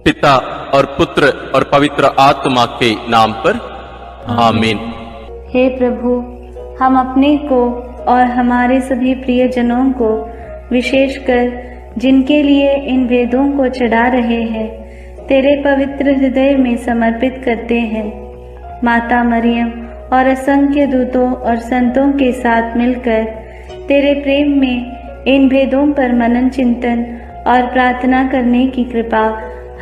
पिता और पुत्र और पवित्र आत्मा के नाम पर आमीन। हे प्रभु, हम अपने को और हमारे सभी प्रियजनों को, विशेषकर जिनके लिए इन वेदों को चढ़ा रहे हैं, तेरे पवित्र हृदय में समर्पित करते हैं। माता मरियम और असंख्य दूतों और संतों के साथ मिलकर तेरे प्रेम में इन भेदों पर मनन चिंतन और प्रार्थना करने की कृपा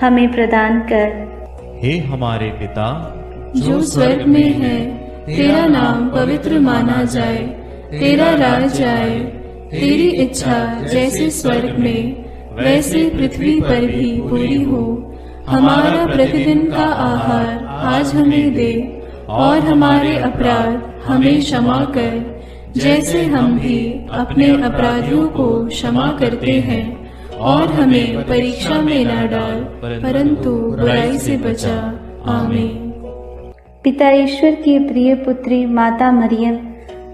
हमें प्रदान कर। हे हमारे पिता जो स्वर्ग में है, तेरा नाम पवित्र माना जाए, तेरा राज आए, तेरी इच्छा जैसे स्वर्ग में वैसे पृथ्वी पर भी पूरी हो। हमारा प्रतिदिन का आहार आज हमें दे, और हमारे अपराध हमें क्षमा कर, जैसे हम भी अपने अपराधियों को क्षमा करते हैं, और हमें परीक्षा में न डाल, परंतु बुराई से बचा। आमीन। पिता ईश्वर की प्रिय पुत्री माता मरियम,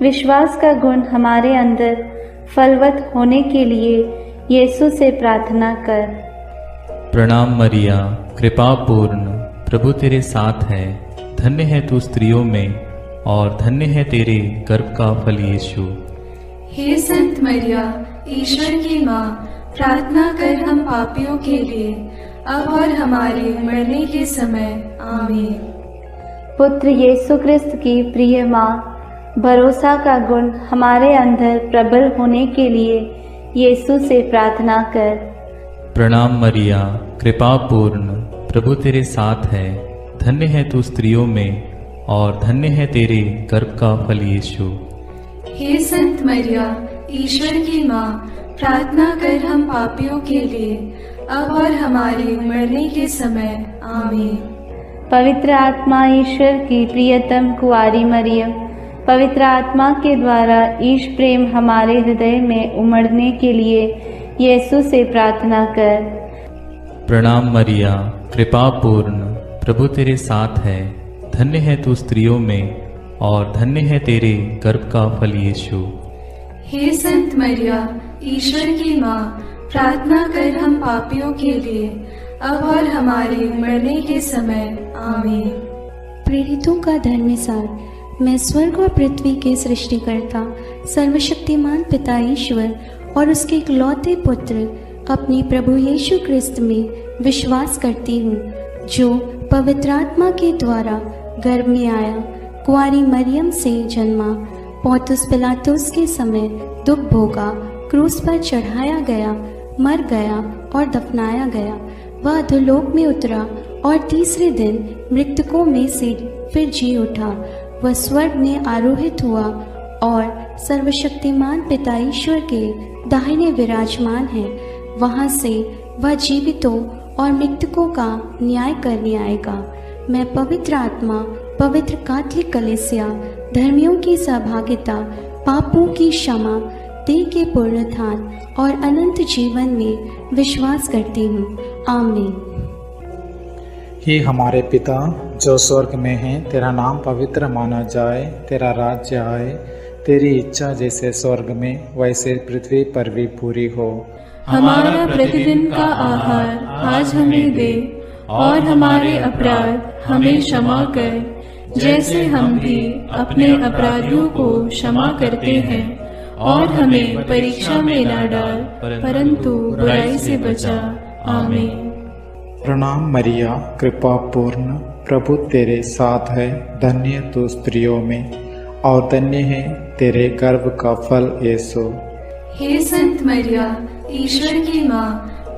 विश्वास का गुण हमारे अंदर फलवत होने के लिए यीशु से प्रार्थना कर। प्रणाम मरिया, कृपा पूर्ण, प्रभु तेरे साथ है। धन्य है तू स्त्रियों में, और धन्य है तेरे गर्भ का फल यीशु। हे संत मरिया, ईश्वर की माँ, प्रार्थना कर हम पापियों के लिए, अब और हमारे मरने के समय। आमीन। पुत्र यीशु क्रिस्त की प्रिय माँ, भरोसा का गुण हमारे अंदर प्रबल होने के लिए यीशु से प्रार्थना कर। प्रणाम मरिया, कृपा पूर्ण, प्रभु तेरे साथ है। धन्य है तू स्त्रियों में, और धन्य है तेरे गर्भ का फल यीशु। हे संत मरिया, ईश्वर की माँ, प्रार्थना कर हम पापियों के लिए, अब और हमारे मरने के समय। आमीन। पवित्र आत्मा ईश्वर की प्रियतम कुआरी मरियम, पवित्र आत्मा के द्वारा ईश प्रेम हमारे हृदय में उमड़ने के लिए यीशु से प्रार्थना कर। प्रणाम मरिया, कृपा पूर्ण, प्रभु तेरे साथ है। धन्य है तू स्त्रियों में, और धन्य है तेरे गर्भ का फल यीशु। हे संत मरिया, ईश्वर की माँ, प्रार्थना कर हम पापियों के लिए, अब और हमारे मरने के समय। आमीन। प्रेरितों का धर्मसार। मैं स्वर्ग और पृथ्वी के सृष्टिकर्ता सर्वशक्तिमान पिता ईश्वर और उसके इकलौते पुत्र अपने प्रभु यीशु क्रिस्त में विश्वास करती हूँ, जो पवित्र आत्मा के द्वारा गर्भ में आया, कुंवारी मरियम से जन्मा, पौंतुस पिलातुस के समय दुख भोगा, क्रूस पर चढ़ाया गया, मर गया और दफनाया गया। वह अधोलोक में उतरा और तीसरे दिन मृतकों में से फिर जी उठा। वह स्वर्ग में आरोहित हुआ और सर्वशक्तिमान पिता ईश्वर के दाहिने विराजमान है। वहां से वह जीवितों और मृतकों का न्याय करने आएगा। मैं पवित्र आत्मा, पवित्र कैथोलिक कलीसिया, धर्मियों की सहभागिता, पापों की क्षमा, देह के पुनरुत्थान और अनंत जीवन में विश्वास करती हूँ। आमीन। हे हमारे पिता जो स्वर्ग में है, तेरा नाम पवित्र माना जाए, तेरा राज्य आए, तेरी इच्छा जैसे स्वर्ग में वैसे पृथ्वी पर भी पूरी हो। हमारा प्रतिदिन का आहार आज हमें दे, और हमारे अपराध हमें क्षमा कर, जैसे हम भी अपने अपराधियों को क्षमा करते हैं, और हमें परीक्षा में न डाल, परंतु बुराई से बचा। आमीन। प्रणाम मरिया, कृपा पूर्ण, प्रभु तेरे साथ है। धन्य तू स्त्रियों में, और धन्य है तेरे गर्भ का फल यीशु। हे संत मरिया, ईश्वर की माँ,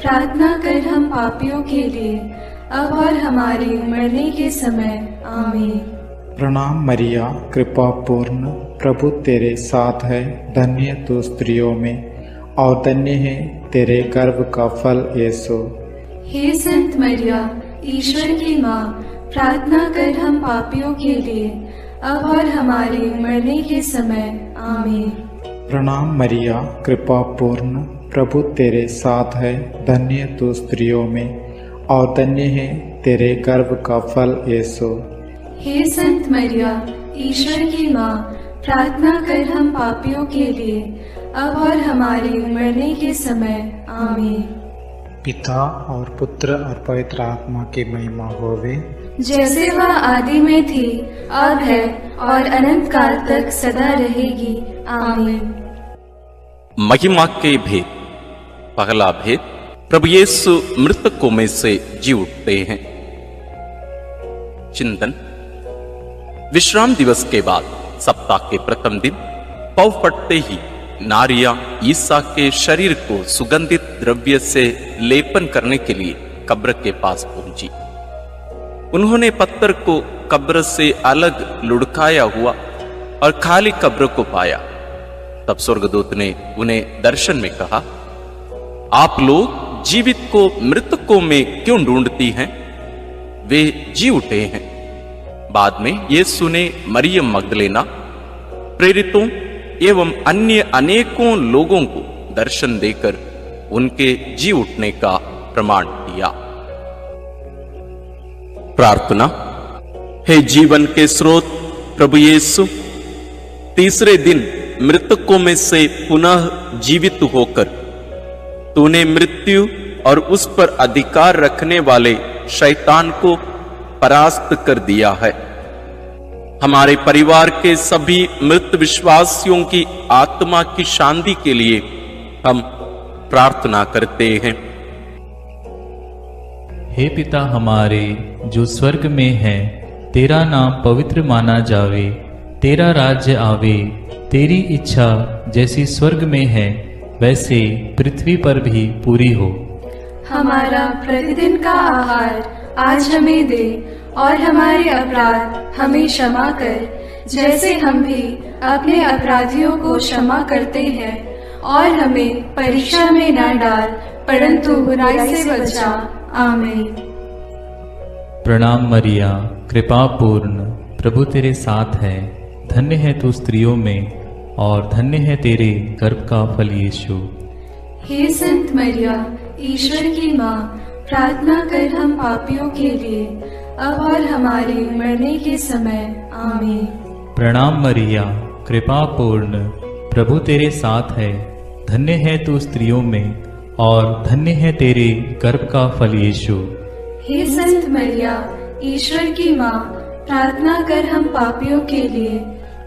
प्रार्थना कर हम पापियों के लिए, अब और हमारे मरने के समय। आमीन। प्रणाम मरिया, कृपा पूर्ण, प्रभु तेरे साथ है। धन्य तू स्त्रियों में, और धन्य है तेरे गर्भ का फल यीशु। हे संत मरिया, ईश्वर की माँ, प्रार्थना कर हम पापियों के लिए, अब और हमारे मरने के समय। आमीन। प्रणाम मरिया, कृपा पूर्ण, प्रभु तेरे साथ है। धन्य तू स्त्रियों में, और धन्य है तेरे गर्भ का फल यीशु। हे संत मरिया, ईश्वर की माँ, प्रार्थना कर हम पापियों के लिए, अब और हमारे मरने के समय। आमीन। पिता और पुत्र और पवित्र आत्मा की महिमा होवे, जैसे वह आदि में थी, अब है और अनंत काल तक सदा रहेगी। आमीन। महिमा के भेद। पहला भेद, प्रभु यीशु मृतकों में से जी उठते हैं। चिंतन। विश्राम दिवस के बाद सप्ताह के प्रथम दिन पौ फटते ही नारियां ईसा के शरीर को सुगंधित द्रव्य से लेपन करने के लिए कब्र के पास पहुंची। उन्होंने पत्थर को कब्र से अलग लुढ़काया हुआ और खाली कब्र को पाया। तब स्वर्गदूत ने उन्हें दर्शन में कहा, आप लोग जीवित को मृतकों में क्यों ढूंढती हैं? वे जी उठे हैं। बाद में यीशु ने मरियम मगदलेना, प्रेरितों एवं अन्य अनेकों लोगों को दर्शन देकर उनके जी उठने का प्रमाण दिया। प्रार्थना। हे जीवन के स्रोत प्रभु यीशु, तीसरे दिन मृतकों में से पुनः जीवित होकर तूने मृत्यु और उस पर अधिकार रखने वाले शैतान को परास्त कर दिया है। हमारे परिवार के सभी मृत विश्वासियों की आत्मा की शांति के लिए हम प्रार्थना करते हैं। हे पिता हमारे जो स्वर्ग में है, तेरा नाम पवित्र माना जावे, तेरा राज्य आवे, तेरी इच्छा जैसी स्वर्ग में है वैसे पृथ्वी पर भी पूरी हो। हमारा प्रतिदिन का आहार आज हमें दे और हमारे अपराध हमें क्षमा कर, जैसे हम भी अपने अपराधियों को क्षमा करते हैं, और हमें परीक्षा में न डाल परंतु बुराई से बचा। आमीन। प्रणाम मरिया, कृपा पूर्ण, प्रभु तेरे साथ है। धन्य है तू स्त्रियों में और धन्य है तेरे गर्भ का फल यीशु। हे संत मरिया, ईश्वर की माँ, प्रार्थना कर हम पापियों के लिए, अब और हमारे मरने के समय। आमीन। प्रणाम मरिया, कृपा पूर्ण, प्रभु तेरे साथ है। धन्य है तू स्त्रियों में और धन्य है तेरे गर्भ का फल यीशु। हे संत मरिया, ईश्वर की माँ, प्रार्थना कर हम पापियों के लिए,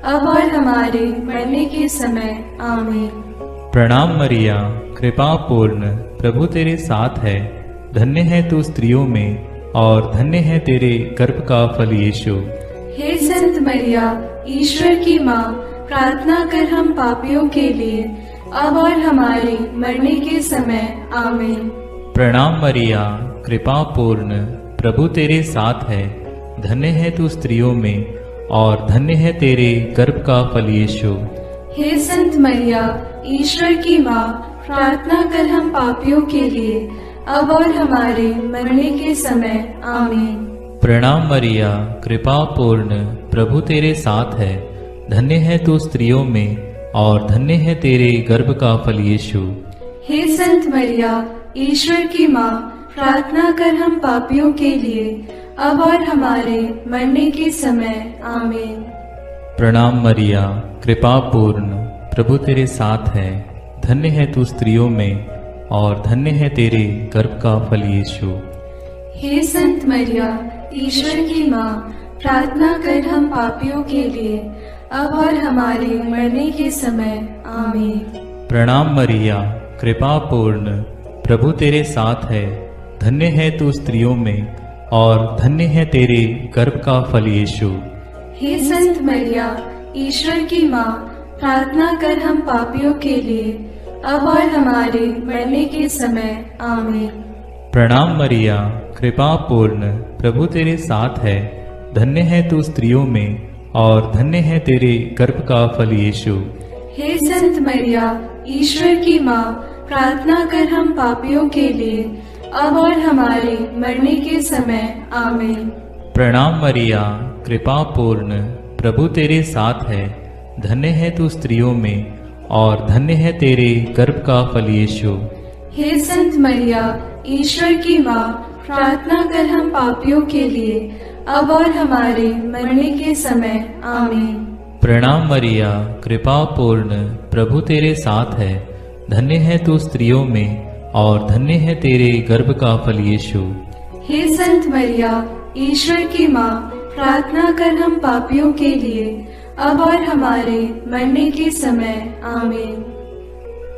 अब और हमारे मरने के समय। आमीन। प्रणाम मरिया, कृपा पूर्ण, प्रभु तेरे साथ है। धन्य है तू स्त्रियों में और धन्य है तेरे गर्भ का फल यीशु। हे संत मरिया, ईश्वर की माँ, प्रार्थना कर हम पापियों के लिए, अब और हमारे मरने के समय। आमीन। प्रणाम मरिया, कृपा पूर्ण, प्रभु तेरे साथ है। धन्य है तू स्त्रियों में और धन्य है तेरे गर्भ का फल यीशु। हे संत मरिया, ईश्वर की माँ, प्रार्थना कर हम पापियों के लिए, अब और हमारे मरने के समय। आमीन। प्रणाम मरिया, कृपा पूर्ण, प्रभु तेरे साथ है। धन्य है तू स्त्रियों में और धन्य है तेरे गर्भ का फल यीशु। हे संत मरिया, ईश्वर की माँ, प्रार्थना कर हम पापियों के लिए, अब और हमारे मरने के समय। आमीन। प्रणाम मरिया, कृपा पूर्ण, प्रभु तेरे साथ है। धन्य है तू स्त्रियों में और धन्य है तेरे गर्भ का फल यीशु। हे संत मरिया, ईश्वर की माँ, प्रार्थना कर हम पापियों के लिए, अब और हमारे मरने के समय। आमीन। प्रणाम मरिया, कृपा पूर्ण, प्रभु तेरे साथ है। धन्य है तू स्त्रियों में और धन्य है तेरे गर्भ का फल यीशु। हे संत मरिया, ईश्वर की माँ, प्रार्थना कर हम पापियों के लिए, अब और हमारे मरने के समय। आमीन। प्रणाम मरिया, कृपा पूर्ण, प्रभु तेरे साथ है। धन्य है तू स्त्रियों में और धन्य है तेरे गर्भ का फल यीशु। हे संत मरिया, ईश्वर की माँ, प्रार्थना कर हम पापियों के लिए, अब और हमारे मरने के समय। आमीन। प्रणाम मरिया, कृपा पूर्ण, प्रभु तेरे साथ है। धन्य है तू स्त्रियों में और धन्य है तेरे गर्भ का फल यीशु। हे संत मरिया, ईश्वर की माँ, प्रार्थना कर हम पापियों के लिए, अब और हमारे मरने के समय। आमीन। प्रणाम मरिया, कृपा पूर्ण, प्रभु तेरे साथ है। धन्य है तू स्त्रियों में और धन्य है तेरे गर्भ का फल यीशु। हे संत मरिया, ईश्वर की माँ, प्रार्थना कर हम पापियों के लिए, अब और हमारे मरने के समय। आमीन।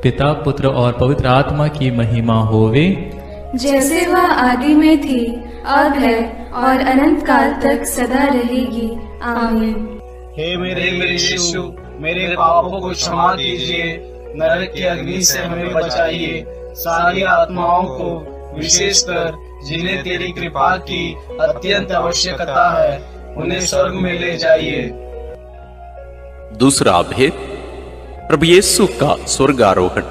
पिता, पुत्र और पवित्र आत्मा की महिमा होवे, जैसे वह आदि में थी, अब है और अनंत काल तक सदा रहेगी। आमीन। हे मेरे यीशु, मेरे पापों को क्षमा कीजिए, नरक की अग्नि से हमें बचाइए, सारी आत्माओं को, विशेषकर जिन्हें तेरी कृपा की अत्यंत आवश्यकता है, उन्हें स्वर्ग में ले जाइए। दूसरा भेद, प्रभु यीशु का स्वर्गारोहण।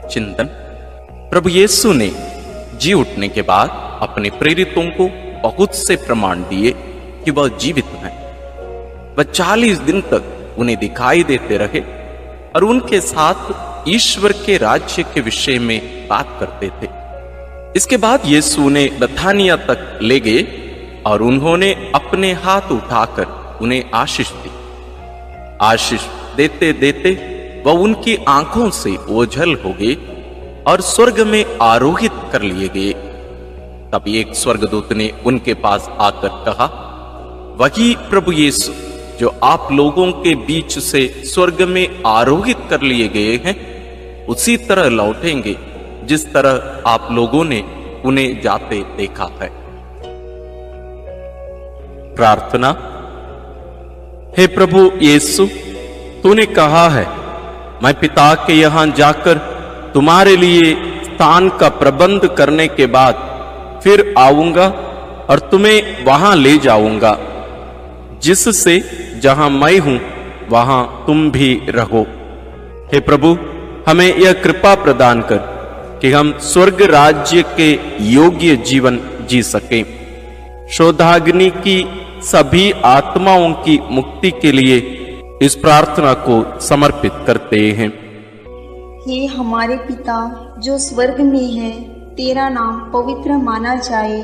चिंतन। प्रभु यीशु ने जी उठने के बाद अपने प्रेरितों को बहुत से प्रमाण दिए कि वह जीवित हैं। वह 40 दिन तक उन्हें दिखाई देते रहे और उनके साथ ईश्वर के राज्य के विषय में बात करते थे। इसके बाद यीशु उन्हें बथानिया तक ले गए और उन्होंने अपने हाथ उठाकर उन्हें आशीष दी। आशीष देते देते वह उनकी आंखों से ओझल हो गए और स्वर्ग में आरोहित कर लिए गए। तब एक स्वर्गदूत ने उनके पास आकर कहा, वही प्रभु यीशु जो आप लोगों के बीच से स्वर्ग में आरोहित कर लिए गए हैं, उसी तरह लौटेंगे जिस तरह आप लोगों ने उन्हें जाते देखा है। प्रार्थना। हे प्रभु यीशु, तूने कहा है, मैं पिता के यहां जाकर तुम्हारे लिए स्थान का प्रबंध करने के बाद फिर आऊंगा और तुम्हें वहां ले जाऊंगा, जिससे जहां मैं हूं वहां तुम भी रहो। हे प्रभु, हमें यह कृपा प्रदान कर कि हम स्वर्ग राज्य के योग्य जीवन जी सकें। शोधाग्नि की सभी आत्माओं की मुक्ति के लिए इस प्रार्थना को समर्पित करते हैं। हे हमारे पिता जो स्वर्ग में है, तेरा नाम पवित्र माना जाए,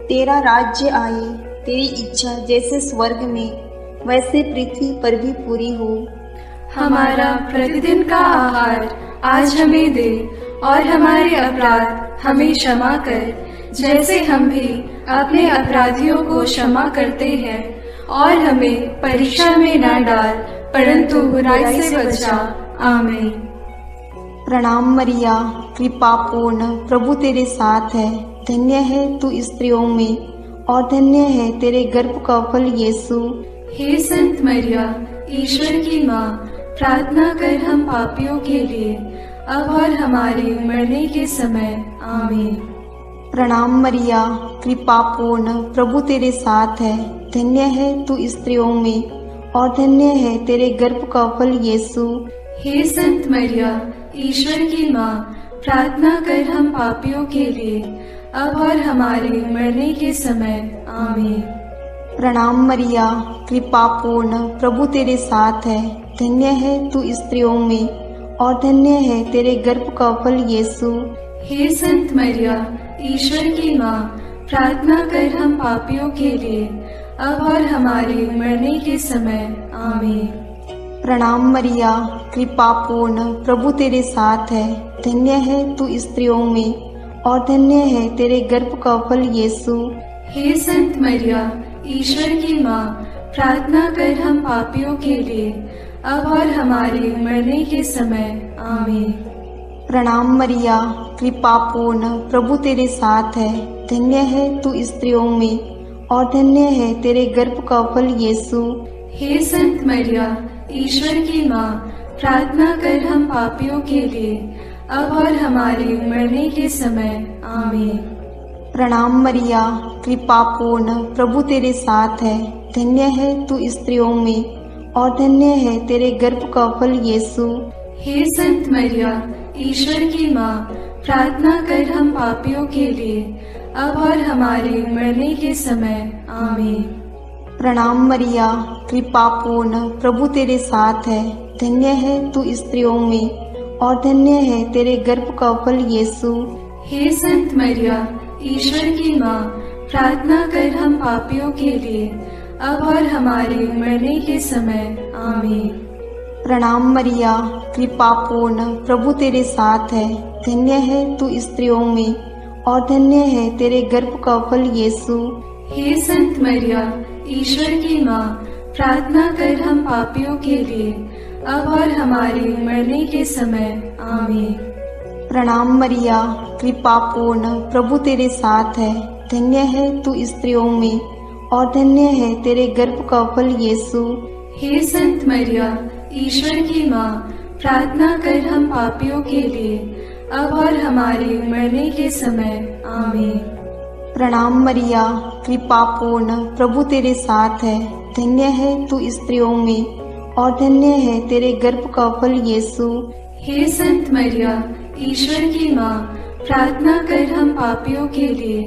तेरा राज्य आए, तेरी इच्छा जैसे स्वर्ग में वैसे पृथ्वी पर भी पूरी हो। हमारा प्रतिदिन का आहार आज हमें दे और हमारे अपराध हमें क्षमा कर, जैसे हम भी अपने अपराधियों को क्षमा करते हैं, और हमें परीक्षा में न डाल, परंतु बुराई से बचा। आमीन। प्रणाम मरिया, कृपा पूर्ण, प्रभु तेरे साथ है, धन्य है तू स्त्रियों में और धन्य है तेरे गर्भ का फल यीशु। हे संत मरिया, ईश्वर की माँ, प्रार्थना कर हम पापियों के लिए, अब और हमारे मरने के समय। आमीन। प्रणाम मरिया, कृपा पूर्ण, प्रभु तेरे साथ है, धन्य है तू स्त्रियों में और धन्य है तेरे गर्भ का फल यीशु। हे संत मरिया, ईश्वर की माँ, प्रार्थना कर हम पापियों के लिए, अब और हमारे मरने के समय। आमीन। प्रणाम मरिया, कृपा पूर्ण, प्रभु तेरे साथ है, धन्य है तू स्त्रियों में और धन्य है तेरे गर्भ का फल यीशु। हे संत मरिया, ईश्वर की माँ, प्रार्थना कर हम पापियों के लिए, अब और हमारे मरने के समय। आमीन। प्रणाम मरिया, कृपा पूर्ण, प्रभु तेरे साथ है, धन्य है तू स्त्रियों में और धन्य है तेरे गर्भ का फल यीशु। हे संत मरिया, ईश्वर की माँ, प्रार्थना कर हम पापियों के लिए, अब और हमारे मरने के समय। आमीन। प्रणाम मरिया, कृपा पूर्ण, प्रभु तेरे साथ है, धन्य है तू स्त्रियों में और धन्य है तेरे गर्भ का फल यीशु। हे संत मरिया, ईश्वर की माँ, प्रार्थना कर हम पापियों के लिए, अब और हमारे मरने के समय। आमीन। प्रणाम मरिया, कृपा पूर्ण, प्रभु तेरे साथ है, धन्य है तू स्त्रियों में और धन्य है तेरे गर्भ का फल यीशु। हे संत मरिया, ईश्वर की माँ, प्रार्थना कर हम पापियों के लिए, अब और हमारे मरने के समय। आमीन। प्रणाम मरिया, कृपा पूर्ण, प्रभु तेरे साथ है, धन्य है तू स्त्रियों में और धन्य है तेरे गर्भ का फल यीशु। हे संत मरिया, ईश्वर की माँ, प्रार्थना कर हम पापियों के लिए, अब और हमारे मरने के समय। आमीन। प्रणाम मरिया, कृपा पूर्ण, प्रभु तेरे साथ है, धन्य है तू स्त्रियों में और धन्य है तेरे गर्भ का फल यीशु। हे संत मरिया, ईश्वर की माँ, प्रार्थना कर हम पापियों के लिए, अब और हमारे मरने के समय। आमीन। प्रणाम मरिया, कृपा पूर्ण, प्रभु तेरे साथ है। धन्य है तू स्त्रियों में और धन्य है तेरे गर्भ का फल यीशु। हे संत मरिया, ईश्वर की माँ, प्रार्थना कर हम पापियों के लिए, अब और हमारे मरने के समय। आमीन। प्रणाम मरिया, कृपा पूर्ण, प्रभु तेरे साथ है। धन्य है तू स्त्रियों में और धन्य है तेरे गर्भ का फल यीशु। हे संत मरिया, ईश्वर की माँ, प्रार्थना कर हम पापियों के लिए,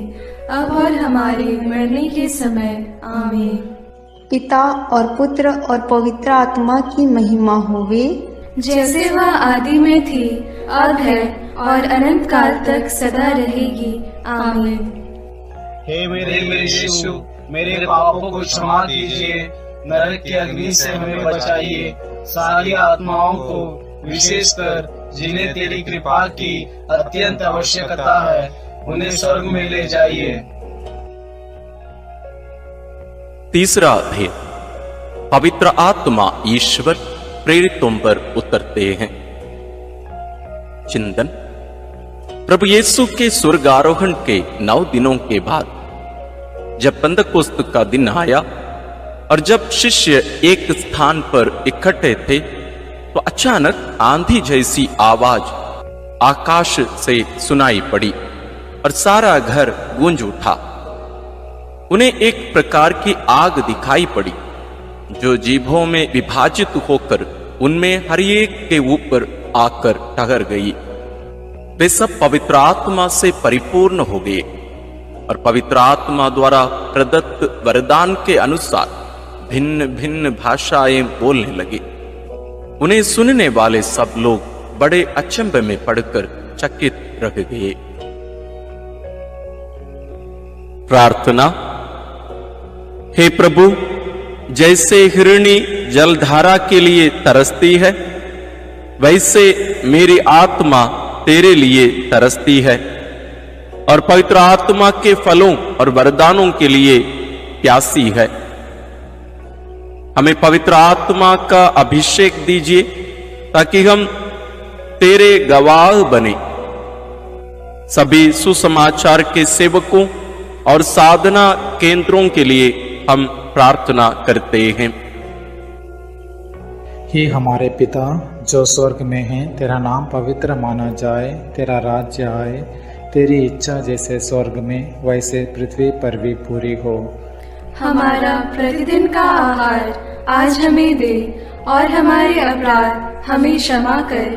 अब और हमारे मरने के समय। आमीन। पिता और पुत्र और पवित्र आत्मा की महिमा होवे, जैसे वह आदि में थी, अब है और अनंत काल तक सदा रहेगी। आमीन। हे मेरे यीशु, मेरे पापों को क्षमा कीजिए, नरक की अग्नि से हमें बचाइए, सारी आत्माओं को, विशेषकर जिन्हें तेरी कृपा की अत्यंत आवश्यकता है, उन्हें स्वर्ग में ले जाइए। तीसरा अध्याय, पवित्र आत्मा ईश्वर प्रेरितों पर उतरते हैं। चिंतन। प्रभु यीशु के स्वर्गारोहण के 9 दिनों के बाद जब पेंतकोस्त का दिन आया और जब शिष्य एक स्थान पर इकट्ठे थे, तो अचानक आंधी जैसी आवाज आकाश से सुनाई पड़ी और सारा घर गूंज उठा। उन्हें एक प्रकार की आग दिखाई पड़ी जो जीभों में विभाजित होकर उनमें हर एक के ऊपर आकर ठहर गई। वे सब पवित्र आत्मा से परिपूर्ण हो गए और पवित्र आत्मा द्वारा प्रदत्त वरदान के अनुसार भिन्न भिन्न भाषाएं बोलने लगे। उन्हें सुनने वाले सब लोग बड़े अचंभे में पड़कर चकित रह गए। प्रार्थना। हे प्रभु, जैसे हिरणी जलधारा के लिए तरसती है, वैसे मेरी आत्मा तेरे लिए तरसती है और पवित्र आत्मा के फलों और वरदानों के लिए प्यासी है। हमें पवित्र आत्मा का अभिषेक दीजिए ताकि हम तेरे गवाह बने। सभी सुसमाचार के सेवकों और साधना केंद्रों के लिए हम प्रार्थना करते हैं। हे हमारे पिता जो स्वर्ग में है, तेरा नाम पवित्र माना जाए, तेरा राज्य आए, तेरी इच्छा जैसे स्वर्ग में वैसे पृथ्वी पर भी पूरी हो। हमारा प्रतिदिन का आहार आज हमें दे और हमारे अपराध हमें क्षमा कर,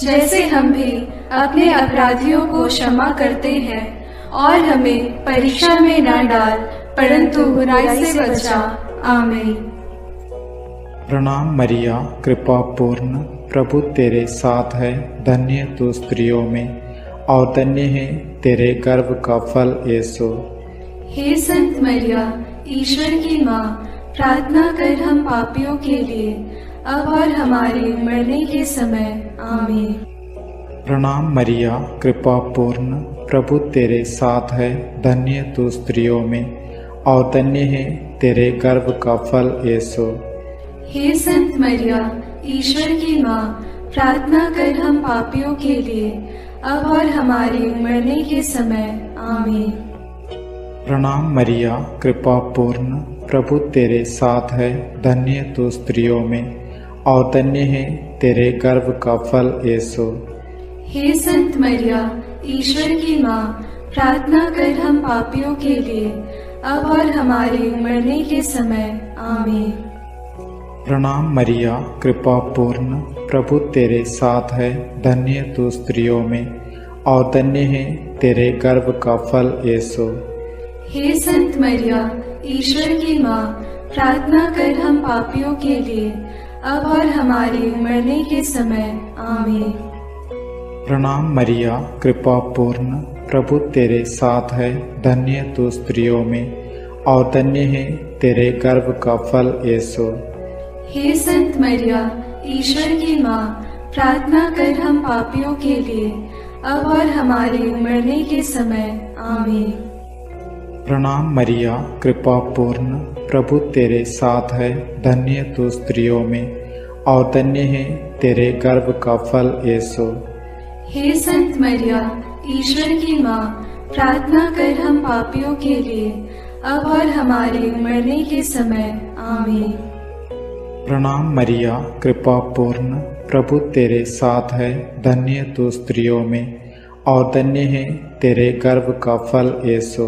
जैसे हम भी अपने अपराधियों को क्षमा करते हैं, और हमें परीक्षा में न डाल, परंतु बुराई से बचा। आमीन। प्रणाम मरिया, कृपा पूर्ण, प्रभु तेरे साथ है। धन्य तू स्त्रियों में और धन्य है तेरे गर्भ का फल यीशु। हे संत मरिया, ईश्वर की माँ, प्रार्थना कर हम पापियों के लिए, अब और हमारे मरने के समय। आमीन। प्रणाम मरिया, कृपा पूर्ण, प्रभु तेरे साथ है। धन्य तू स्त्रियों में और धन्य है तेरे गर्भ का फल यीशु। हे संत मरिया, ईश्वर की माँ, प्रार्थना कर हम पापियों के लिए, अब और हमारे मरने के समय। आमीन। प्रणाम मरिया, कृपा पूर्ण, प्रभु तेरे साथ है। धन्य तू स्त्रियों में और धन्य है तेरे गर्भ का फल यीशु। हे संत मरिया, ईश्वर की माँ, प्रार्थना कर हम पापियों के लिए, अब और हमारे मरने के समय। आमीन। प्रणाम मरिया, कृपा पूर्ण, प्रभु तेरे साथ है। धन्य तू स्त्रियों में और धन्य है तेरे गर्भ का फल यीशु। हे संत मरिया, ईश्वर की माँ, प्रार्थना कर हम पापियों के लिए, अब और हमारे मरने के समय। आमीन। प्रणाम मरिया, कृपा पूर्ण, प्रभु तेरे साथ है। धन्य तू स्त्रियों में और धन्य है तेरे गर्भ का फल यीशु। हे संत मरिया, ईश्वर की माँ, प्रार्थना कर हम पापियों के लिए, अब और हमारे मरने के समय आमीन। प्रणाम मरिया, कृपा पूर्ण, प्रभु तेरे साथ है। धन्य तू स्त्रियों में और धन्य है तेरे गर्भ का फल यीशु। हे संत मरिया, ईश्वर की माँ, प्रार्थना कर हम पापियों के लिए, अब और हमारे मरने के समय आमीन। प्रणाम मरिया, कृपा पूर्ण, प्रभु तेरे साथ है। धन्य तू स्त्रियों में और धन्य है तेरे गर्भ का फल यीशु।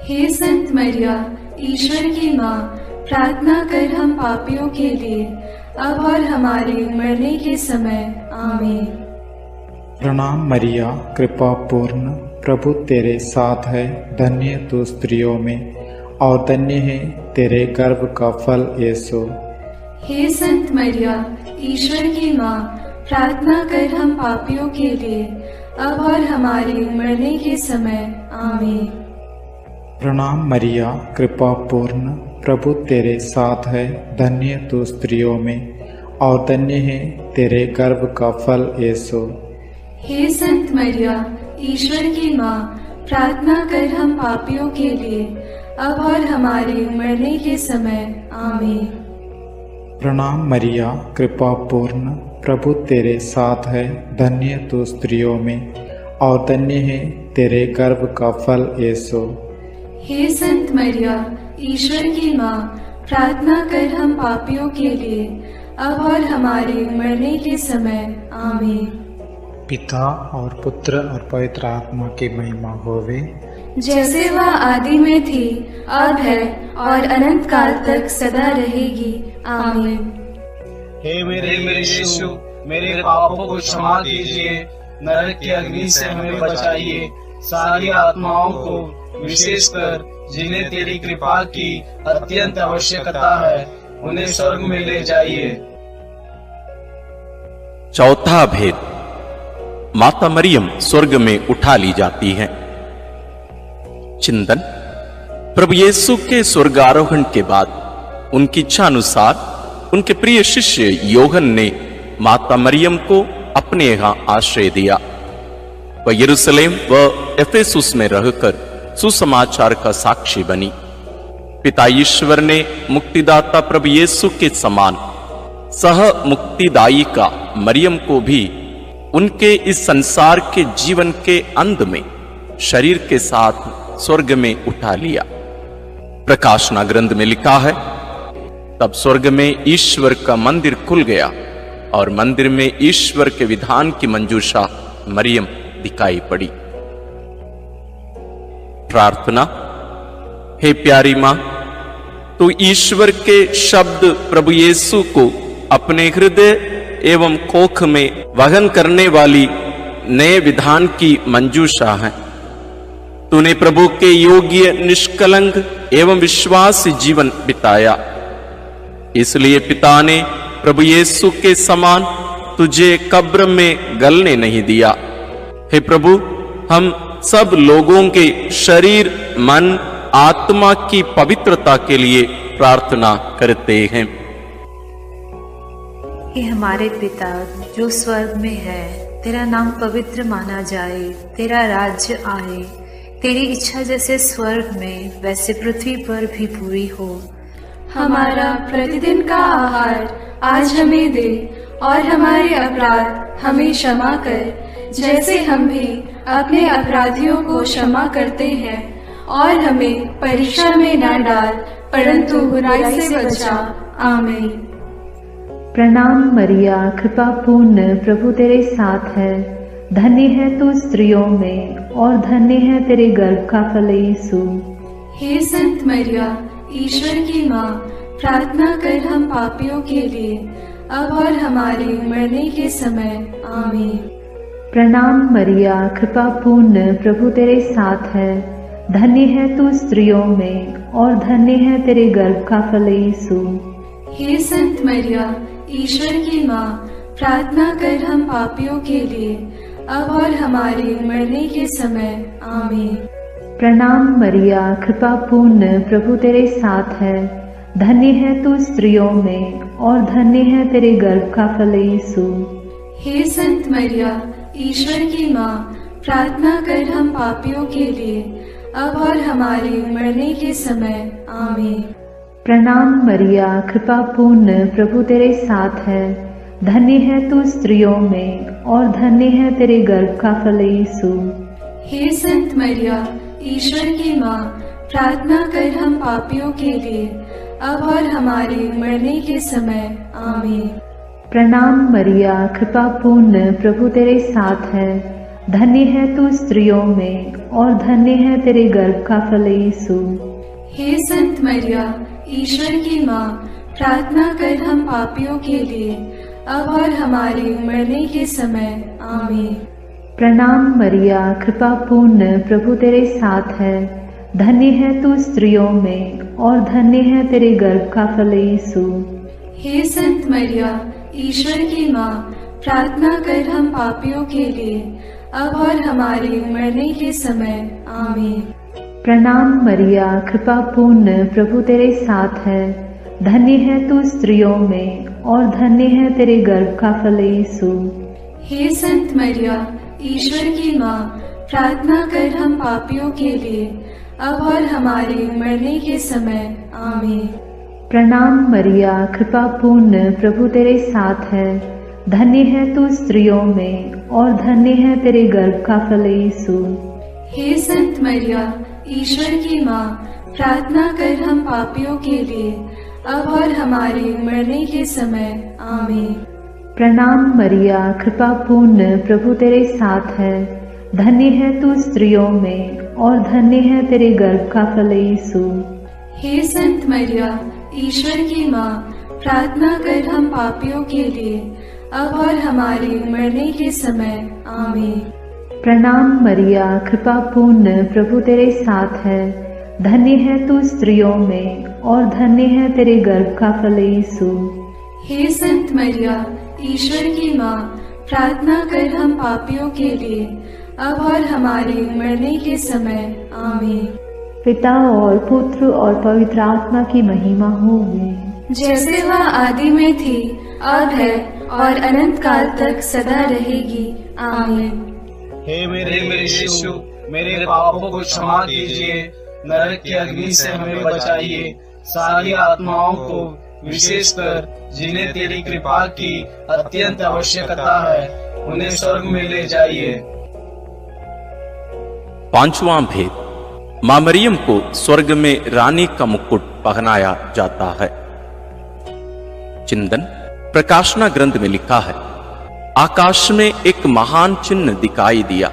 हे संत मरिया, ईश्वर की माँ, प्रार्थना कर हम पापियों के लिए, अब और हमारे मरने के समय आमीन। प्रणाम मरिया, कृपा पूर्ण, प्रभु तेरे साथ है। धन्य तू स्त्रियों में और धन्य है तेरे गर्भ का फल यीशु। हे संत मरिया, ईश्वर की माँ, प्रार्थना कर हम पापियों के लिए, अब और हमारे मरने के समय आमीन। प्रणाम मरिया, कृपा पूर्ण, प्रभु तेरे साथ है। धन्य तू स्त्रियों में और धन्य है तेरे गर्भ का फल यीशु। हे संत मरिया, ईश्वर की माँ, प्रार्थना कर हम पापियों के लिए, अब और हमारे मरने के समय आमीन। प्रणाम मरिया, कृपा पूर्ण, प्रभु तेरे साथ है। धन्य तू स्त्रियों में और धन्य है तेरे गर्भ का फल यीशु। हे संत मरिया, ईश्वर की माँ, प्रार्थना कर हम पापियों के लिए, अब और हमारे मरने के समय आमीन। पिता और पुत्र और पवित्र आत्मा की महिमा होवे, जैसे वह आदि में थी, अब है और अनंत काल तक सदा रहेगी आमीन। हे मेरे यीशु, मेरे पापों को क्षमा कीजिए, नरक की अग्नि से हमें बचाइए, सारी आत्माओं को, विशेषकर जिन्हें तेरी कृपा की अत्यंत आवश्यकता है, उन्हें स्वर्ग में ले जाइए। चौथा भेद, माता मरियम स्वर्ग में उठा ली जाती है। चिंतन, प्रभु यीशु के स्वर्गारोहण के बाद उनकी इच्छा अनुसार उनके प्रिय शिष्य योहन ने माता मरियम को अपने यहाँ आश्रय दिया। वह यरूशलेम व एफेसुस में रहकर सुसमाचार का साक्षी बनी। पिता ईश्वर ने मुक्तिदाता प्रभु यीशु के समान सह मुक्तिदायी का मरियम को भी उनके इस संसार के जीवन के अंत में शरीर के साथ स्वर्ग में उठा लिया। प्रकाशना ग्रंथ में लिखा है, तब स्वर्ग में ईश्वर का मंदिर खुल गया और मंदिर में ईश्वर के विधान की मंजूषा मरियम दिखाई पड़ी। प्रार्थना। हे प्यारी मां, तू ईश्वर के शब्द प्रभु यीशु को अपने हृदय एवं कोख में वहन करने वाली नए विधान की मंजूषा है। तूने प्रभु के योग्य, निष्कलंक एवं विश्वास जीवन बिताया, इसलिए पिता ने प्रभु यीशु के समान तुझे कब्र में गलने नहीं दिया। हे प्रभु, हम सब लोगों के शरीर, मन, आत्मा की पवित्रता के लिए प्रार्थना करते हैं। हे हमारे पिता जो स्वर्ग में है, तेरा नाम पवित्र माना जाए, तेरा राज्य आए, तेरी इच्छा जैसे स्वर्ग में वैसे पृथ्वी पर भी पूरी हो। हमारा प्रतिदिन का आहार आज हमें दे, और हमारे अपराध हमें क्षमा कर, जैसे हम भी अपने अपराधियों को क्षमा करते हैं, और हमें परीक्षा में न डाल, परंतु बुराई से बचा। आमीन। प्रणाम मरिया, कृपा पूर्ण, प्रभु तेरे साथ है। धन्य है तू स्त्रियों में और धन्य है तेरे गर्भ का फल यीशु। हे संत मरिया, ईश्वर की माँ, प्रार्थना कर हम पापियों के लिए, अब और हमारे मरने के समय। आमीन। प्रणाम मरिया, कृपा पूर्ण, प्रभु तेरे साथ है। धन्य है तू स्त्रियों में और धन्य है तेरे गर्भ का फल यीशु। हे संत मरिया, ईश्वर की माँ, प्रार्थना कर हम पापियों के लिए, अब और हमारे मरने के समय। आमीन। प्रणाम मरिया, कृपा पूर्ण, प्रभु तेरे साथ है। धन्य है तू स्त्रियों में और धन्य है तेरे गर्भ का फल यीशु। हे संत मरिया, ईश्वर की माँ, प्रार्थना कर हम पापियों के लिए, अब और हमारे मरने के समय। आमीन। प्रणाम मरिया, कृपा पूर्ण, प्रभु तेरे साथ है। धन्य है तू स्त्रियों में और धन्य है तेरे गर्भ का फल यीशु। हे संत मरिया, ईश्वर की माँ, प्रार्थना कर हम पापियों के लिए, अब और हमारे मरने के समय। आमीन। प्रणाम मरिया, कृपा पूर्ण, प्रभु तेरे साथ है। धन्य है तू स्त्रियों में और धन्य है तेरे गर्भ का फल यीशु। हे संत मरिया, ईश्वर की माँ, प्रार्थना कर हम पापियों के लिए, अब और हमारे मरने के समय। आमीन। प्रणाम मरिया, कृपा पूर्ण, प्रभु तेरे साथ है। धन्य है तू स्त्रियों में और धन्य है तेरे गर्भ का फल यीशु। हे संत मरिया, ईश्वर की माँ, प्रार्थना कर हम पापियों के लिए, अब और हमारे मरने के समय। आमीन। प्रणाम मरिया, कृपा पूर्ण, प्रभु तेरे साथ है। धन्य है तू स्त्रियों में और धन्य है तेरे गर्भ का फल यीशु। हे संत मरिया, ईश्वर की माँ, प्रार्थना कर हम पापियों के लिए, अब और हमारे मरने के समय। आमीन। प्रणाम मरिया, कृपा पूर्ण, प्रभु तेरे साथ है। धन्य है तू स्त्रियों में और धन्य है तेरे गर्भ का फल यीशु। हे संत मरिया, ईश्वर की माँ, प्रार्थना कर हम पापियों के लिए, अब और हमारे मरने के समय। आमीन। प्रणाम मरिया, कृपा पूर्ण, प्रभु तेरे साथ है। धन्य है तू स्त्रियों में और धन्य है तेरे गर्भ का फल यीशु। हे संत मरिया, ईश्वर की माँ, प्रार्थना कर हम पापियों के लिए, अब और हमारे मरने के समय। आमीन। प्रणाम मरिया, कृपा पूर्ण, प्रभु तेरे साथ है। धन्य है तू स्त्रियों में और धन्य है तेरे गर्भ का फल यीशु। हे संत मरिया, ईश्वर की माँ, प्रार्थना कर हम पापियों के लिए, अब और हमारे मरने के समय। आमीन। पिता और पुत्र और पवित्र आत्मा की महिमा होगी, जैसे वह आदि में थी, अब है और अनंत काल तक सदा रहेगी। आमीन। हे मेरे यीशु, मेरे पापों को क्षमा कीजिए, नरक की अग्नि से हमें बचाइए, सारी आत्माओं को, विशेषकर जिन्हें तेरी कृपा की अत्यंत आवश्यकता है, उन्हें स्वर्ग में ले जाइए। पांचवां भेद, मां मरियम को स्वर्ग में रानी का मुकुट पहनाया जाता है। चिंतन प्रकाशना ग्रंथ में लिखा है, आकाश में एक महान चिन्ह दिखाई दिया।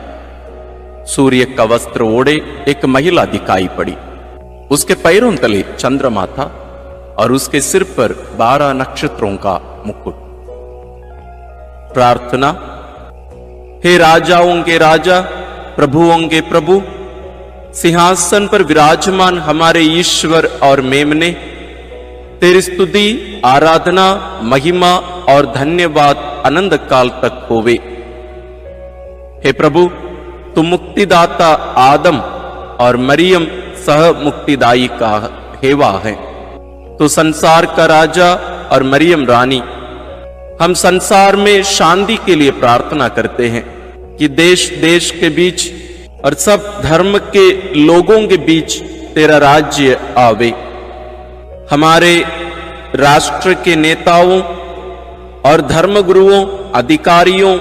सूर्य का वस्त्र ओढ़े एक महिला दिखाई पड़ी। उसके पैरों तले चंद्रमा था और उसके सिर पर 12 नक्षत्रों का मुकुट। प्रार्थना। हे राजाओं के राजा, प्रभुओं के प्रभु, सिंहासन पर विराजमान हमारे ईश्वर और मेमने, तेरी स्तुति, आराधना, महिमा और धन्यवाद अनंत काल तक होवे। हे प्रभु, तुम मुक्तिदाता आदम और मरियम सह मुक्तिदायी का हेवा है। तो संसार का राजा और मरियम रानी, हम संसार में शांति के लिए प्रार्थना करते हैं कि देश देश के बीच और सब धर्म के लोगों के बीच तेरा राज्य आवे। हमारे राष्ट्र के नेताओं और धर्मगुरुओं, अधिकारियों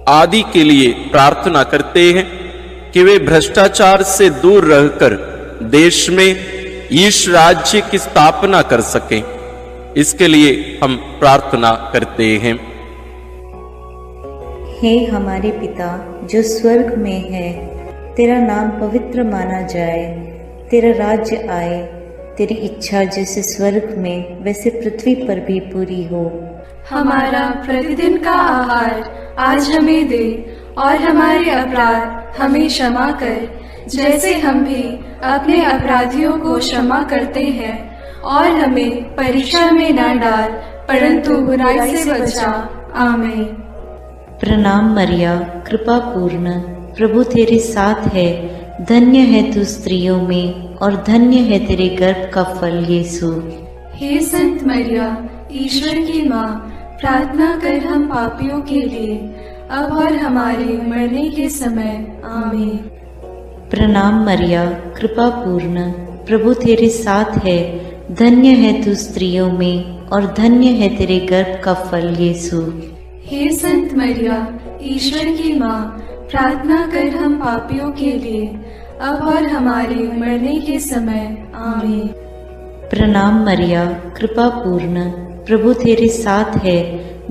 आदि के लिए प्रार्थना करते हैं कि वे भ्रष्टाचार से दूर रहकर देश में ईश राज्य की स्थापना कर सकें। इसके लिए हम प्रार्थना करते हैं। हे हमारे पिता जो स्वर्ग में है, तेरा नाम पवित्र माना जाए, तेरा राज्य आए, तेरी इच्छा जैसे स्वर्ग में वैसे पृथ्वी पर भी पूरी हो। हमारा प्रतिदिन का आहार आज हमें दे, और हमारे अपराध हमें क्षमा कर, जैसे हम भी अपने अपराधियों को क्षमा करते हैं, और हमें परीक्षा में न डाल, परंतु बुराई से बचा। आमीन। प्रणाम मरिया, कृपा पूर्ण, प्रभु तेरे साथ है। धन्य है तू स्त्रियों में और धन्य है तेरे गर्भ का फल यीशु। हे संत मरिया, ईश्वर की माँ, प्रार्थना कर हम पापियों के लिए, अब और हमारे मरने के समय आमीन। प्रणाम मरिया, कृपा पूर्ण, प्रभु तेरे साथ है, धन्य है तू स्त्रियों में और धन्य है तेरे गर्भ का फल यीशु। हे संत मरिया, ईश्वर की माँ, प्रार्थना कर हम पापियों के लिए, अब और हमारे मरने के समय आमीन। प्रणाम मरिया, कृपा पूर्ण, प्रभु तेरे साथ है,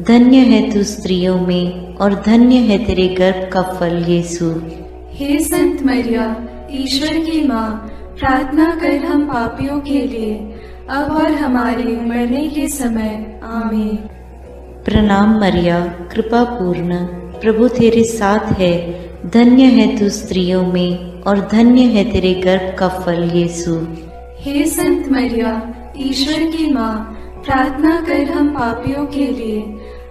धन्य है तू स्त्रियों में और धन्य है तेरे गर्भ का फल यीशु। हे संत मरिया, ईश्वर की माँ, प्रार्थना कर हम पापियों के लिए, अब और हमारे मरने के समय आमीन। प्रणाम मरिया, कृपा पूर्ण, प्रभु तेरे साथ है, धन्य है तू स्त्रियों में और धन्य है तेरे गर्भ का फल यीशु। हे संत मरिया, ईश्वर की माँ, प्रार्थना कर हम पापियों के लिए,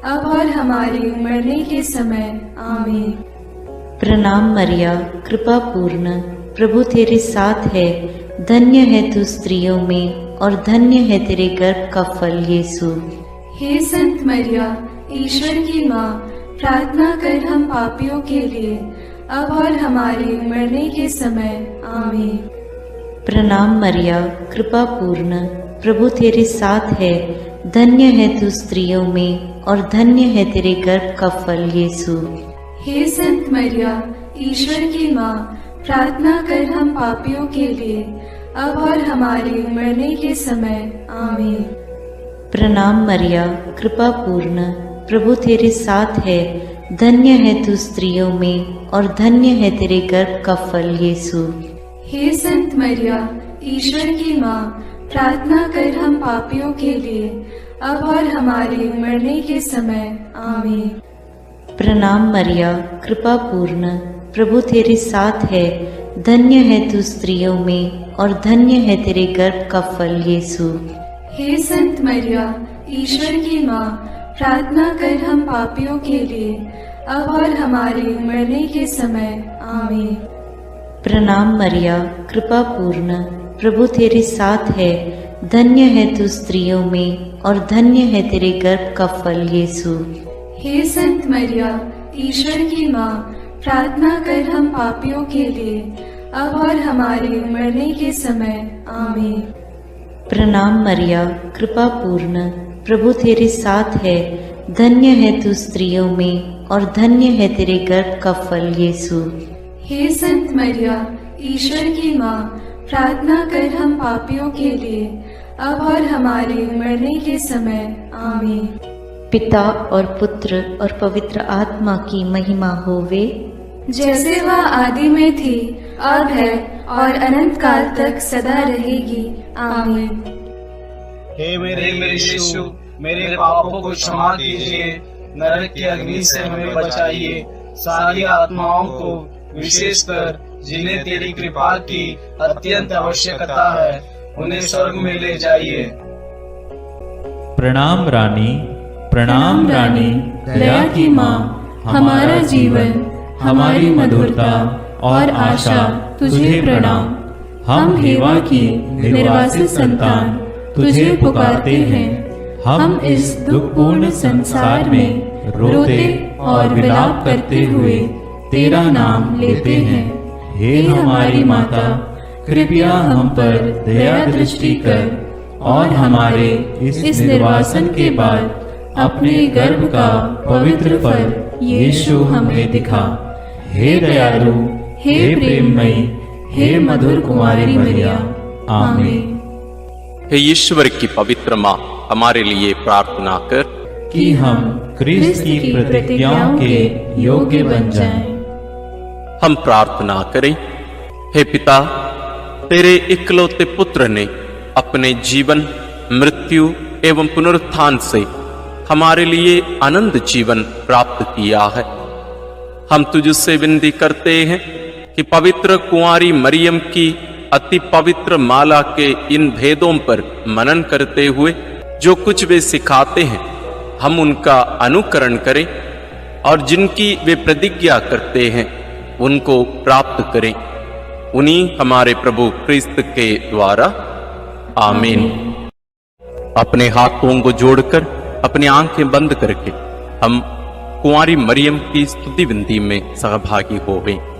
अब और हमारे मरने के समय आमीन। प्रणाम मरिया, कृपा पूर्ण, प्रभु तेरे साथ है, धन्य है तू स्त्रियों में और धन्य है तेरे गर्भ का फल यीशु। हे संत मरिया, ईश्वर की माँ, प्रार्थना कर हम पापियों के लिए, अब और हमारे मरने के समय आमीन। प्रणाम मरिया, कृपा पूर्ण, प्रभु तेरे साथ है, धन्य है तू स्त्रियों में और धन्य है तेरे गर्भ का फल यीशु। हे संत मरिया, ईश्वर की माँ, प्रार्थना कर हम पापियों के लिए, अब और हमारे मरने के समय आमीन। प्रणाम मरिया, कृपा पूर्ण, प्रभु तेरे साथ है, धन्य है तू स्त्रियों में और धन्य है तेरे गर्भ का फल यीशु। हे संत मरिया, ईश्वर की माँ, प्रार्थना कर हम पापियों के लिए, अब और हमारे मरने के समय आमीन। प्रणाम मरिया, कृपा पूर्ण, प्रभु तेरे साथ है, धन्य है तू स्त्रियों में और धन्य है तेरे गर्भ का फल यीशु। हे संत मरिया, ईश्वर की माँ, प्रार्थना कर हम पापियों के लिए, अब और हमारे मरने के समय आमीन। प्रणाम मरिया, कृपा पूर्ण, प्रभु तेरे साथ है, धन्य है तू स्त्रियों में और धन्य है तेरे गर्भ का फल यीशु। हे संत मरिया, ईश्वर की माँ, प्रार्थना कर हम पापियों के लिए, अब और हमारे मरने के समय आमीन। प्रणाम मरिया, कृपा पूर्ण, प्रभु तेरे साथ है, धन्य है तू स्त्रियों में और धन्य है तेरे गर्भ का फल यीशु। हे संत मरिया, ईश्वर की माँ, प्रार्थना कर हम पापियों के लिए, अब और हमारे मरने के समय आमीन। पिता और पुत्र और पवित्र आत्मा की महिमा होवे, जैसे वह आदि में थी, अब है और अनंत काल तक सदा रहेगी आमीन। हे मेरे यीशु, मेरे पापों को क्षमा कीजिए, नरक की अग्नि से हमें बचाइए, सारी आत्माओं को, विशेषकर जिन्हें तेरी कृपा की अत्यंत आवश्यकता है, उन्हें स्वर्ग में ले जाइए। प्रणाम रानी, प्रणाम रानी, दया की माँ, हमारा जीवन, हमारी मधुरता और आशा तुझे प्रणाम। हम हेवा की निर्वासित संतान तुझे पुकारते हैं। हम इस दुखपूर्ण संसार में रोते और विलाप करते हुए तेरा नाम लेते हैं। हे हमारी माता, कृपया हम पर दया दृष्टि कर और हमारे इस निर्वासन के बाद अपने गर्भ का पवित्र फल यीशु हमें दिखा। हे दयालु, हे प्रेममयी, हे मधुर कुमारी मरिया, आमीन। हे ईश्वर की पवित्र माँ, हमारे लिए प्रार्थना कर कि हम क्रिस्त की प्रतिज्ञाओं के योग्य बन जाएं। हम प्रार्थना करें। हे पिता, तेरे इकलौते पुत्र ने अपने जीवन, मृत्यु एवं पुनरुत्थान से हमारे लिए अनंत जीवन प्राप्त किया है। हम तुझसे विनती करते हैं कि पवित्र कुंवारी मरियम की अति पवित्र माला के इन भेदों पर मनन करते हुए जो कुछ वे सिखाते हैं, हम उनका अनुकरण करें और जिनकी वे प्रतिज्ञा करते हैं उनको प्राप्त करें। उन्हीं हमारे प्रभु क्रिस्त के द्वारा, आमीन। अपने हाथों को जोड़कर अपनी आंखें बंद करके हम कुंवारी मरियम की स्तुति विनती में सहभागी होवें।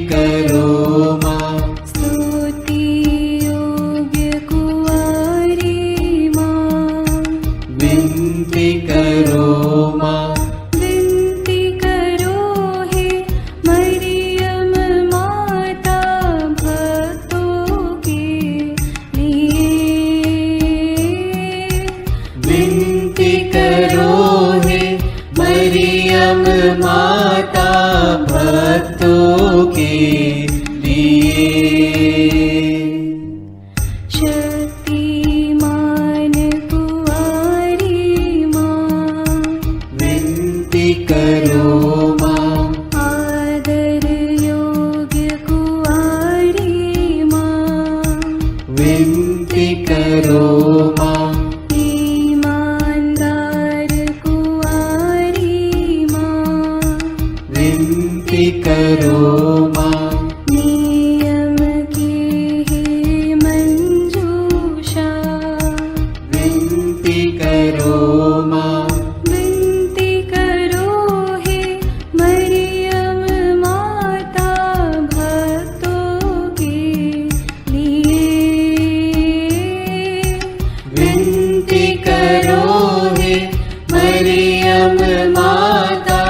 करो माँ। स्तुति योग्य कुंवारी माँ, विनती करो माँ। विनती करो हे मरियम माता भक्तों के लिए। विनती करो हे मरियम माता भक्तों के लिए। शक्तिमान कुंवारी माँ, विनती करो माँ। आदर योग्य कुंवारी माँ, विनती करो माँ। ईमानदार कुंवारी माँ, विनती करो माँ। नियम की हे मंजूषा, विनती करो माँ। विनती करो हे मरियम माता भक्तों के लिए। विनती करो हे मरियम माता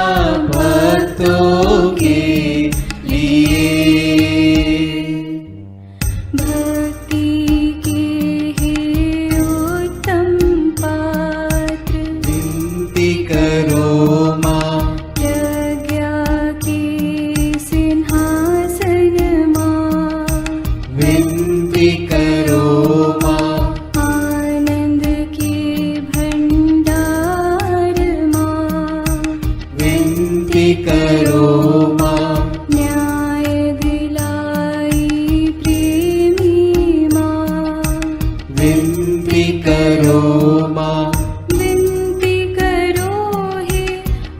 भक्तों के लिए। भक्ति के हे उत्तम पात्र, विनती करो माँ। प्रज्ञा के सिंहासन माँ, विनती करो माँ। आनंद के भंडार माँ, विनती करो माँ। न्याय दिलाई प्रेमी माँ, विनती करो माँ। विनती करो हे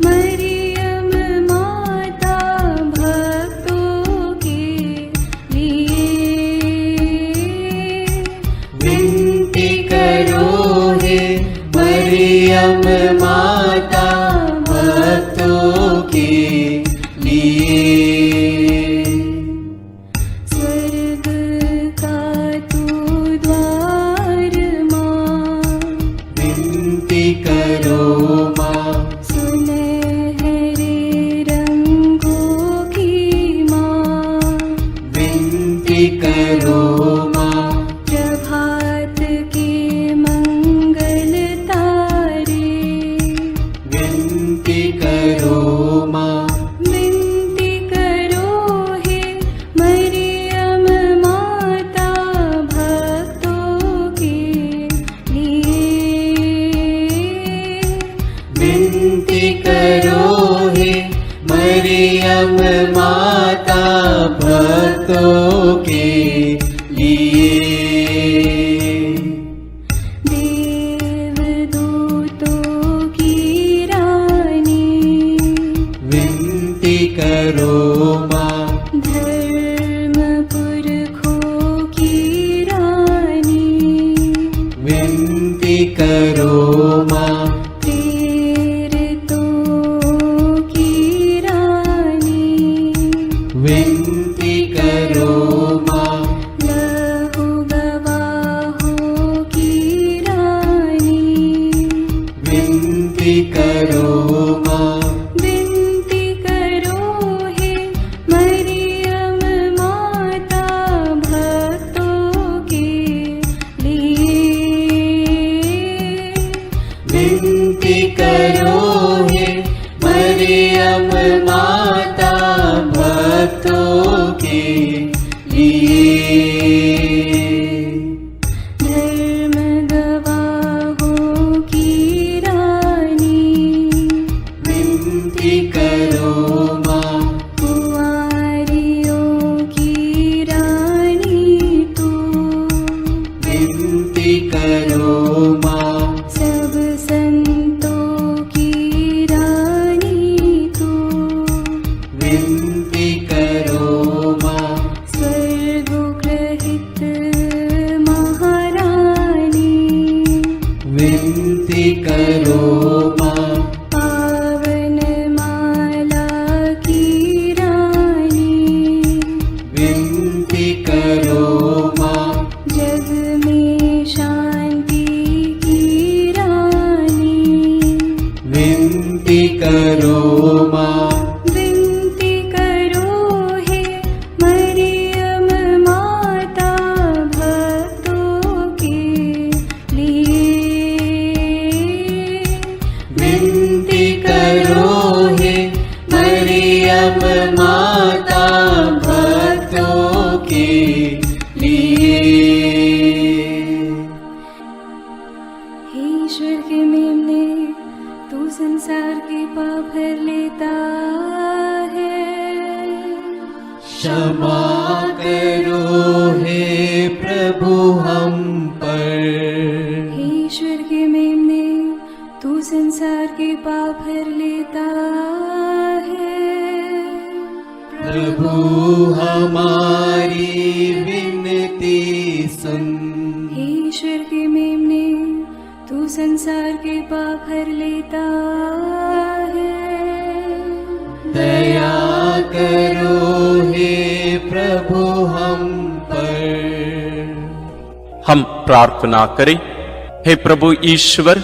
मरियम माता भक्तों के लिए। विनती करो हे मरियम माता भक्तों के लिए। स्वर्ग का तू द्वार माँ, विनती करो माँ। सुनहरे रंगों की माँ, विनती करो माँ। प्रभात के मंगल तारे, विनती करो माँ। विनती करो हे मरियम माता भक्तों के लिए। विनती करो हे मरियम माता भक्तों के लिए। देवदूतों की रानी, विनती करो माँ। धर्म पुरखों की रानी, विनती करो माँ। प्रेरितों की रानी, विनती करो माँ। लहू गवाहों की रानी, विनती करो माँ। विनती करो हे मरियम माता भक्तों के लिए। विनती करो हे मरियम माता भक्तों के लिए। धर्म गवाहों की रानी, विनती करो माँ। कुंवारियों की रानी तू, विनती करो माँ। सब संतों की रानी तू, विनती करो माँ। स्वर्गोग्रहित महारानी, विनती करो माँ। पावन माला की रानी, परम माता भक्तों के लिए। हे ईश्वर के मेमने, तू संसार के पाप हर लेता है। क्षमा करो हे प्रभु हम पर। हे ईश्वर के मेमने, तू संसार के पाप हर लेता है। प्रभु हमारी विनती सुन। हे ईश्वर के मेमने, तू संसार के पाप हर लेता है। दया करो हे प्रभु हम पर। हम प्रार्थना करें। हे प्रभु ईश्वर,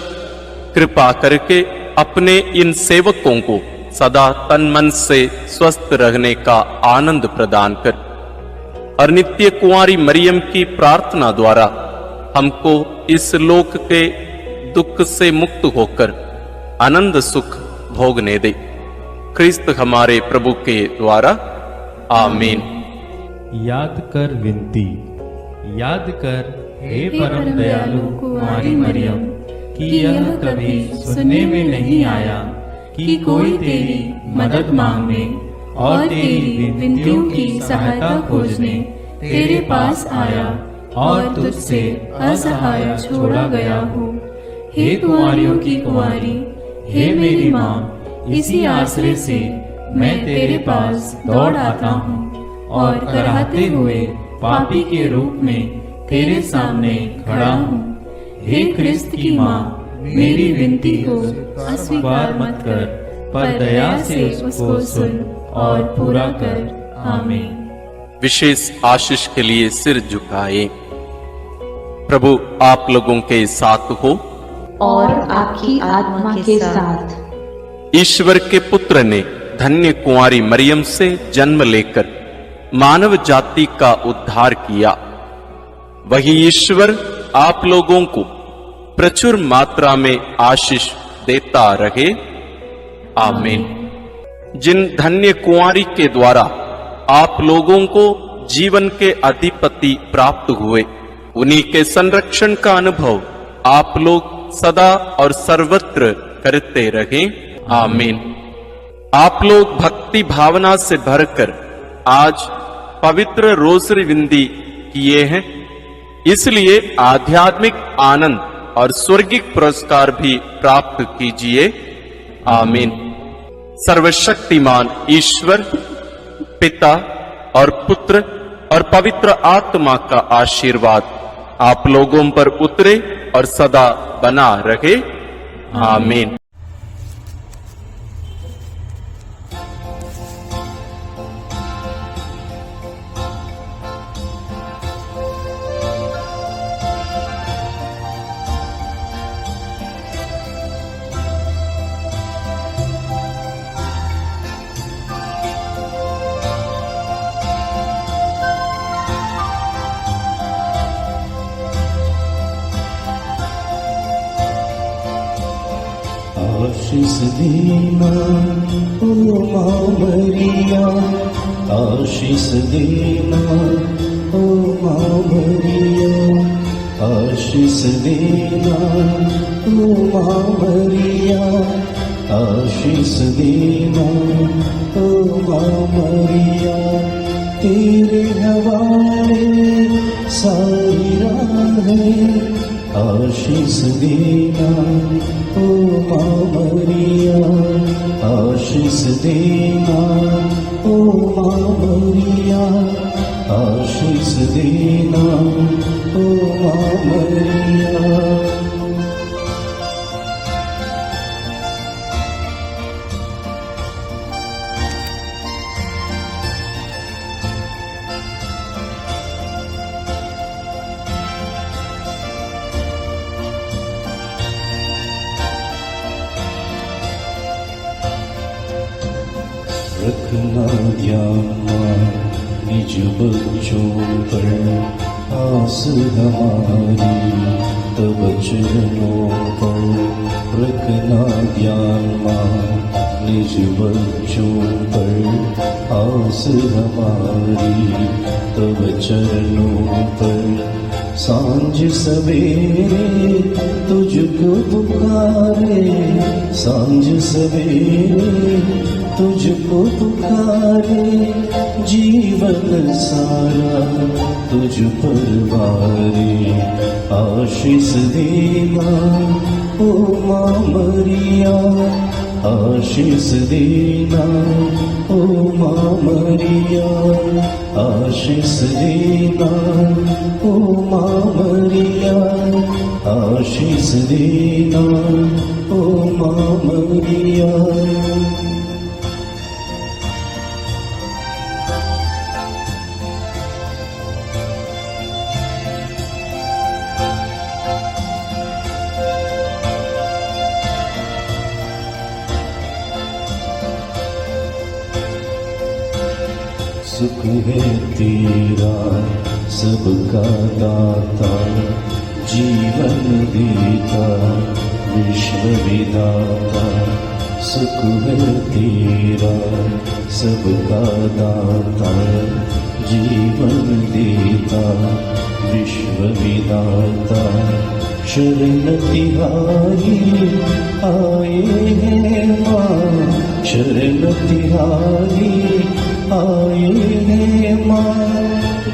कृपा करके अपने इन सेवकों को सदा तन मन से स्वस्थ रहने का आनंद प्रदान कर और नित्य कुंवारी मरियम की प्रार्थना द्वारा हमको इस लोक के दुख से मुक्त होकर आनंद सुख भोगने दे। क्रिस्त हमारे प्रभु के द्वारा आमीन। याद कर विनती। याद कर हे परम दयालु कुंवारी मरियम कि यह कभी सुनने में नहीं आया कि कोई तेरी मदद मांगने और तेरी विनतियों की सहायता खोजने तेरे पास आया और तुझसे असहाय छोड़ा गया हो। हे कुंवारियों की कुंवारी, हे मेरी माँ, इसी आश्रय से मैं तेरे पास दौड़ आता हूँ और कराहते हुए पापी के रूप में तेरे सामने खड़ा हूँ। हे क्रिस्त की माँ, मेरी विनती को अस्वीकार मत कर, पर दया से उसको सुन और पूरा कर। आमीन। विशेष आशीष के लिए सिर झुकाए। प्रभु आप लोगों के साथ हो और आपकी आत्मा के साथ। ईश्वर के पुत्र ने धन्य कुंवारी मरियम से जन्म लेकर मानव जाति का उद्धार किया। वही ईश्वर आप लोगों को प्रचुर मात्रा में आशीष देता रहे। आमीन। जिन धन्य कुंवारी के द्वारा आप लोगों को जीवन के अधिपति प्राप्त हुए, उन्हीं के संरक्षण का अनुभव आप लोग सदा और सर्वत्र करते रहे। आमीन। आप लोग भक्ति भावना से भरकर आज पवित्र रोसरी विंदी किए हैं, इसलिए आध्यात्मिक आनंद और स्वर्गिक पुरस्कार भी प्राप्त कीजिए। आमीन। सर्वशक्तिमान ईश्वर पिता और पुत्र और पवित्र आत्मा का आशीर्वाद आप लोगों पर उतरे और सदा बना रहे। आमीन। आशीष देना ओ माँ मरिया, आशीष देना ओ माँ मरिया, आशीष देना ओ माँ मरिया, आशीष देना ओ माँ मरिया। तेरे हवाले सारी राहें, आशीष देना ओ माँ मरिया, आशीष देना ओ माँ मरिया, आशीष देना ओ माँ मरिया। रखना ध्यान निज बच्चों पर आस हमारी, तब चरणों पर रखना ध्यान निज बच्चों पर आस हमारी, तब चरणों पर सांझ सवेरे तुझको पुकारे, सांझ सवेरे तुझको पुकारे, जीवन सारा तुझ पर वारे। आशीष देना ओ माँ मरिया, आशीष देना ओ माँ मरिया, आशीष देना ओ माँ मरिया, आशीष देना ओ माँ मरिया। सुख है तेरा सबका दाता, जीवन देता विश्व विधाता। सुख है तेरा सबका दाता, जीवन देता विश्व विधाता। शरण तिहारी आए हैं माँ, शरण तिहारी आए हैं माँ।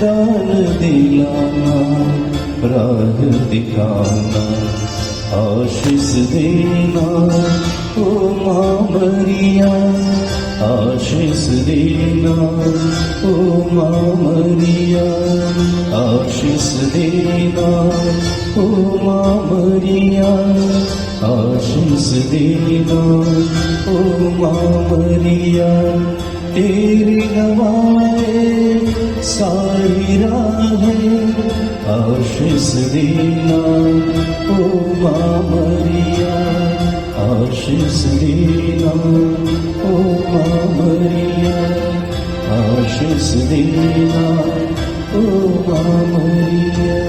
दान दिलाना राह दिखाना, आशीष देना ओ माँ मरिया, आशीष देना ओ माँ मरिया, आशीष देना ओ माँ मरिया, आशीष देना ओ माँ मरिया। तेरी नवाए सारी राहें, आशीष देना ओ माँ मरिया, आशीष देना ओ माँ मरिया, आशीष देना ओ माँ मरिया।